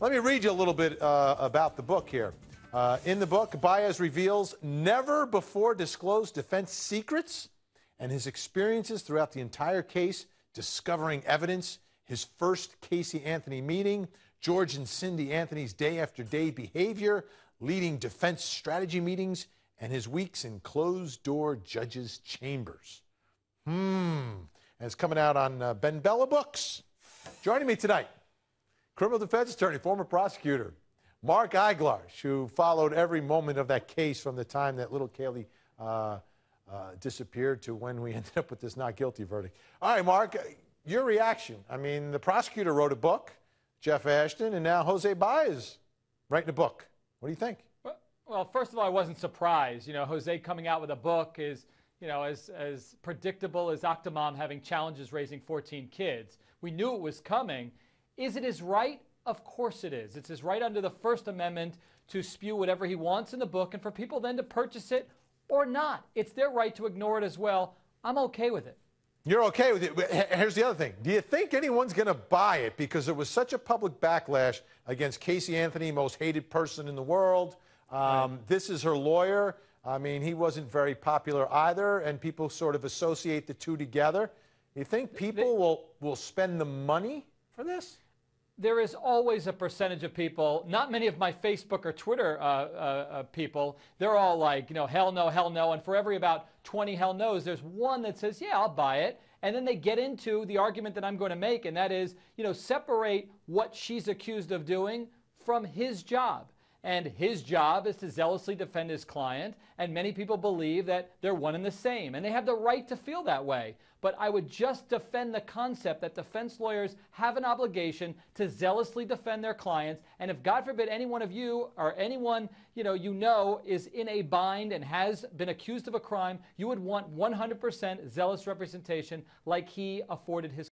Let me read you a little bit about the book here. In the book, Baez reveals never before disclosed defense secrets and his experiences throughout the entire case, discovering evidence, his first Casey Anthony meeting, George and Cindy Anthony's day-after-day behavior, leading defense strategy meetings, and his weeks in closed-door judges' chambers. And it's coming out on Ben Bella Books. Joining me tonight, criminal defense attorney, former prosecutor, Mark Eiglarsh, who followed every moment of that case from the time that little Kaylee disappeared to when we ended up with this not guilty verdict. All right, Mark, your reaction. I mean, the prosecutor wrote a book, Jeff Ashton, and now Jose Baez writing a book. What do you think? Well, first of all, I wasn't surprised. You know, Jose coming out with a book is, you know, as predictable as Octomom having challenges raising 14 kids. We knew it was coming. Is it his right? Of course it is. It's his right under the First Amendment to spew whatever he wants in the book and for people then to purchase it or not. It's their right to ignore it as well. I'm okay with it. You're okay with it. But here's the other thing. Do you think anyone's going to buy it? Because there was such a public backlash against Casey Anthony, most hated person in the world. Right. This is her lawyer. I mean, he wasn't very popular either, and people sort of associate the two together. You think people will spend the money for this? There is always a percentage of people, not many of my Facebook or Twitter people, they're all like, you know, hell no, and for every about 20 hell no's, there's one that says, yeah, I'll buy it. And then they get into the argument that I'm going to make, and that is, you know, separate what she's accused of doing from his job. And his job is to zealously defend his client, and many people believe that they're one and the same, and they have the right to feel that way. But I would just defend the concept that defense lawyers have an obligation to zealously defend their clients, and if, God forbid, any one of you or anyone you know is in a bind and has been accused of a crime, you would want 100% zealous representation like he afforded his